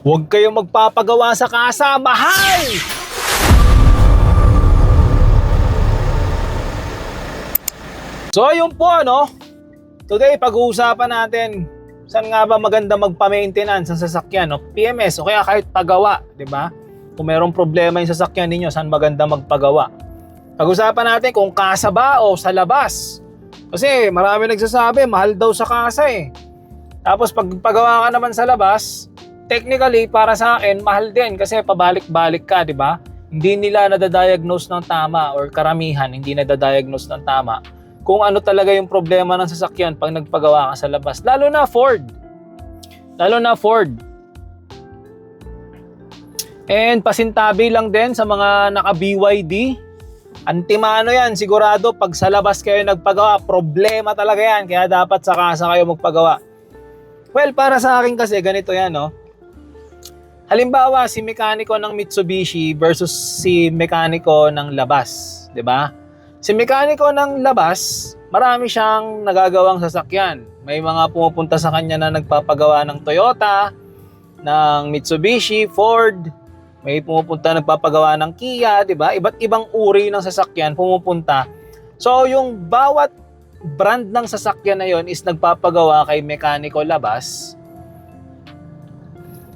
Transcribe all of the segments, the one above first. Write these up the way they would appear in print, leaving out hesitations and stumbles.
Huwag kayong magpapagawa sa kasa, mahal! So ayun po today pag-uusapan natin saan nga ba maganda magpa-maintenance ng sasakyan, PMS o kaya kahit pagawa, di ba? Kung mayroong problema yung sasakyan ninyo, saan maganda magpagawa? Pag-usapan natin kung kasa ba o sa labas. Kasi marami nagsasabi, mahal daw sa kasa eh. Tapos pag pagawa ka naman sa labas, technically para sa akin, mahal din kasi pabalik-balik ka, di ba? Hindi nila nadadiagnose ng tama or karamihan hindi nadadiagnose ng tama kung ano talaga yung problema ng sasakyan pag nagpagawa ka sa labas. Lalo na Ford. And pasintabi lang din sa mga naka-BYD. Antimano yan, sigurado pag sa labas kayo nagpagawa, problema talaga yan. Kaya dapat sa kasa kayo magpagawa. Well, para sa akin kasi ganito yan, Halimbawa, si mekaniko ng Mitsubishi versus si mekaniko ng labas, 'di ba? Si mekaniko ng labas, marami siyang nagagawang sasakyan. May mga pumupunta sa kanya na nagpapagawa ng Toyota, ng Mitsubishi, Ford, may pumupunta nagpapagawa ng Kia, 'di ba? Iba't ibang uri ng sasakyan pumupunta. So, yung bawat brand ng sasakyan na 'yon is nagpapagawa kay mekaniko labas.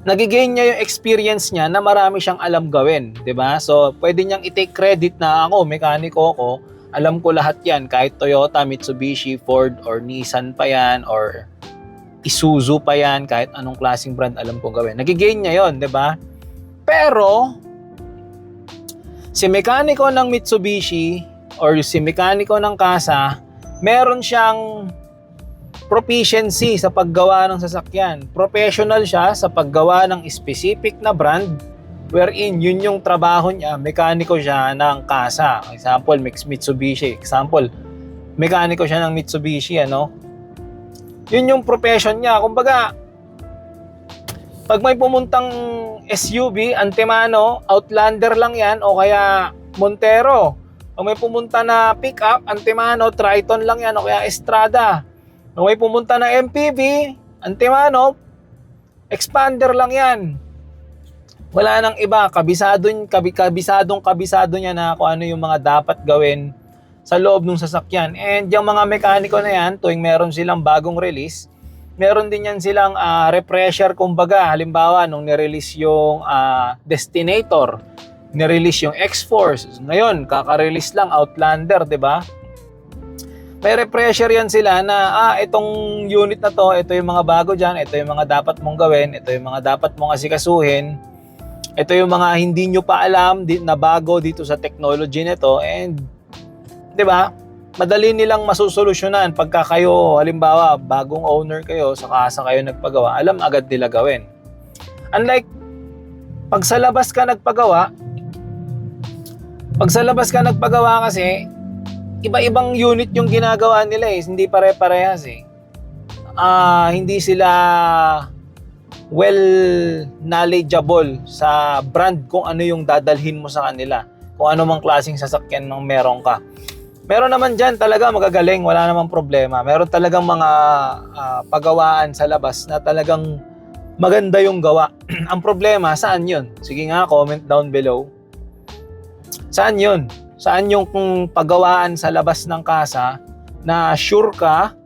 Nagigain niya yung experience niya na marami siyang alam gawin, 'di ba? So, pwede niyang i-take credit na ako, mekaniko ko, alam ko lahat 'yan, kahit Toyota, Mitsubishi, Ford or Nissan pa 'yan or Isuzu pa 'yan, kahit anong klaseng brand alam ko gawin. Nagigain niya 'yon, 'di ba? Pero si mekaniko ng Mitsubishi or si mekaniko ng Kasa, meron siyang proficiency sa paggawa ng sasakyan. Professional siya sa paggawa ng specific na brand wherein yun yung trabaho niya, mekaniko siya ng Kasa. Example, Mitsubishi. Example, mekaniko siya ng Mitsubishi, Yun yung profession niya. Kumbaga, pag may pumuntang SUV, Antimano, Outlander lang yan o kaya Montero. Pag may pumunta na pickup, Antimano, Triton lang yan o kaya Estrada. Kung may pumunta na MPV, Antimano, expander lang yan. Wala nang iba. Kabisadong niya na kung ano yung mga dapat gawin sa loob ng sasakyan. And yung mga mekaniko na yan, tuwing meron silang bagong release, meron din yan silang refresher kumbaga. Halimbawa, nung nirelease yung Destinator, nirelease yung X-Force. Ngayon, kaka-release lang Outlander, di ba? May refresher yan sila na itong unit na to, ito yung mga bago dyan, ito yung mga dapat mong gawin, ito yung mga dapat mong asikasuhin, ito yung mga hindi nyo pa alam na bago dito sa technology nito. And 'di ba? Madali nilang masusolusyonan pagka kayo, halimbawa, bagong owner kayo, sa kasa kayo nagpagawa, alam agad nila gawin. Unlike pag sa labas ka nagpagawa kasi iba-ibang unit yung ginagawa nila hindi pare-parehas hindi sila well knowledgeable sa brand kung ano yung dadalhin mo sa kanila, kung ano mang klaseng sasakyan ng meron ka. Meron naman dyan talaga magagaling, wala namang problema. Meron talagang mga pagawaan sa labas na talagang maganda yung gawa. Ang problema, saan yun? Sige nga, comment down below. Saan yun? Saan yung paggawaan sa labas ng kasa na sure ka,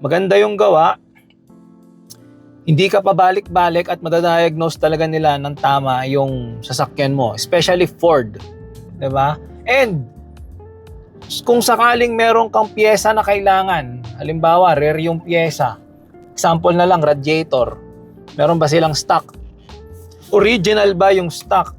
maganda yung gawa, hindi ka pabalik-balik at madadiagnose talaga nila ng tama yung sasakyan mo, especially Ford, 'di ba? And kung sakaling meron kang piyesa na kailangan, halimbawa rare yung piyesa, example na lang radiator, meron ba silang stock? Original ba yung stock?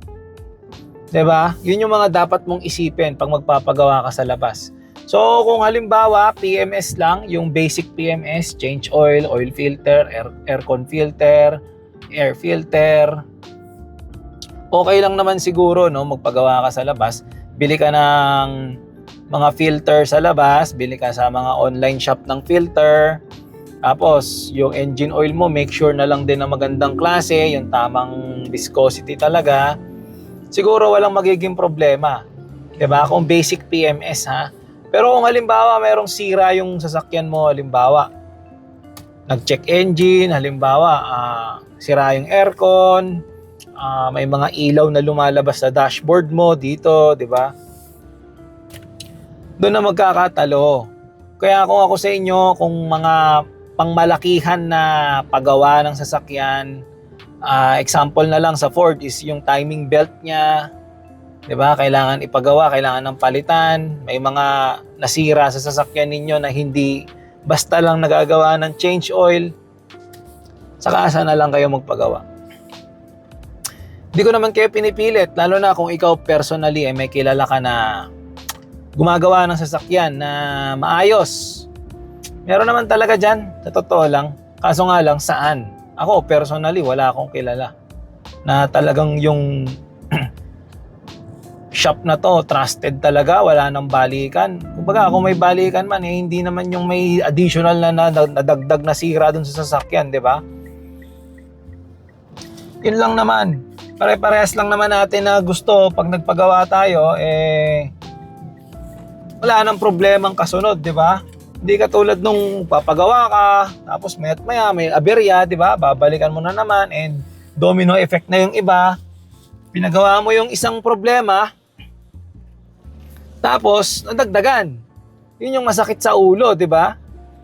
'Di ba? Yun yung mga dapat mong isipin pag magpapagawa ka sa labas. So, kung halimbawa, PMS lang, yung basic PMS, change oil, oil filter, aircon filter, air filter, okay lang naman siguro, magpagawa ka sa labas. Bili ka ng mga filter sa labas, bili ka sa mga online shop ng filter. Tapos, yung engine oil mo, make sure na lang din na magandang klase, yung tamang viscosity talaga. Siguro walang magiging problema. Diba? Kung basic PMS Pero kung halimbawa mayroong sira yung sasakyan mo, halimbawa nag-check engine, halimbawa sira yung aircon, may mga ilaw na lumalabas sa dashboard mo dito, di ba? Doon na magkakatalo. Kaya kung ako sa inyo, kung mga pangmalakihan na paggawa ng sasakyan, example na lang sa Ford is yung timing belt niya, 'di ba? Kailangan ipagawa, kailangan ng palitan. May mga nasira sa sasakyan ninyo na hindi basta lang nagagawa ng change oil. Sa kasa na lang kayo magpagawa. Hindi ko naman kayo pinipilit, lalo na kung ikaw personally may kilala ka na gumagawa ng sasakyan na maayos. Meron naman talaga dyan, sa totoo lang. Kaso nga lang, saan? Ako, personally, wala akong kilala na talagang yung shop na to, trusted talaga, wala nang balikan. Kumbaga, kung may balikan man, hindi naman yung may additional na nadagdag na sira dun sa sasakyan, di ba? Yun lang naman. Pare-parehas lang naman natin na gusto pag nagpagawa tayo, wala nang problemang kasunod, di ba? Hindi katulad nung papagawa ka, tapos maya may aberya, di ba? Babalikan mo na naman and domino effect na yung iba. Pinagawa mo yung isang problema, tapos nadagdagan. Yun yung masakit sa ulo, di ba?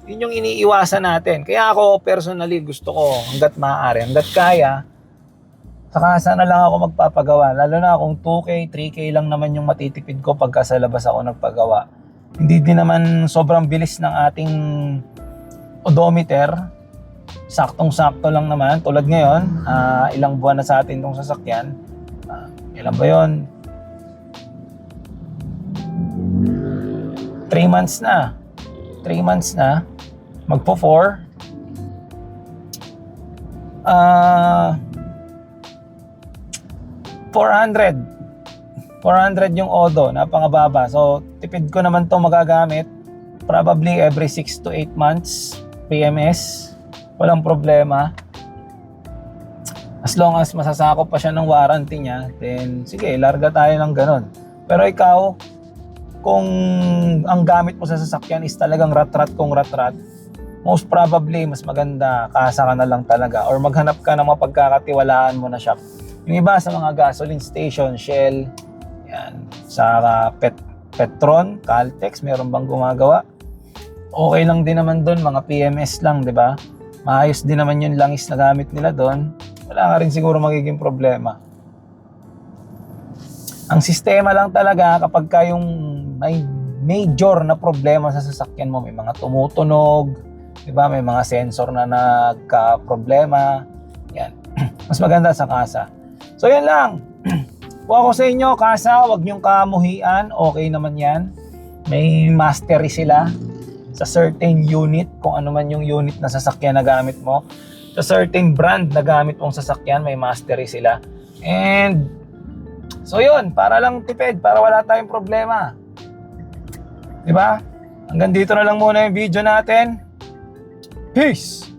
Yun yung iniiwasan natin. Kaya ako personally gusto ko hanggat maaari, hanggat kaya, saka sana lang ako magpapagawa. Lalo na kung 2K, 3K lang naman yung matitipid ko pagka sa labas ako nagpagawa. Hindi din naman sobrang bilis ng ating odometer. Saktong-sakto lang naman. Tulad ngayon, ilang buwan na sa atin itong sasakyan. Ilan ba yun? 3 months na. 3 months na. Magpo 4. 400 yung odo, napangababa. So, tipid ko naman to magagamit probably every 6 to 8 months PMS. Walang problema. As long as masasakop pa siya ng warranty niya, then sige, larga tayo ng ganun. Pero ikaw, kung ang gamit mo sa sasakyan is talagang rat-rat kung rat-rat, most probably mas maganda kasa ka na lang talaga or maghanap ka ng mapagkakatiwalaan mo na shop. Yung iba sa mga gasoline station, Shell, yan, sa Petron, Caltex, meron bang gumagawa? Okay lang din naman doon, mga PMS lang, di ba? Maayos din naman yung langis na gamit nila doon. Wala ka rin siguro magiging problema. Ang sistema lang talaga kapag ka yung may major na problema sa sasakyan mo, may mga tumutunog, di ba? May mga sensor na nagka-problema. Yan. Mas maganda sa kasa. So yan lang. Kung ako sa inyo, kasa, wag niyong kamuhian. Okay naman yan. May mastery sila sa certain unit, kung ano man yung unit na sasakyan na gamit mo. Sa certain brand na gamit mong sasakyan, may mastery sila. And so yun, para lang tipid, para wala tayong problema. Diba? Hanggang dito na lang muna yung video natin. Peace!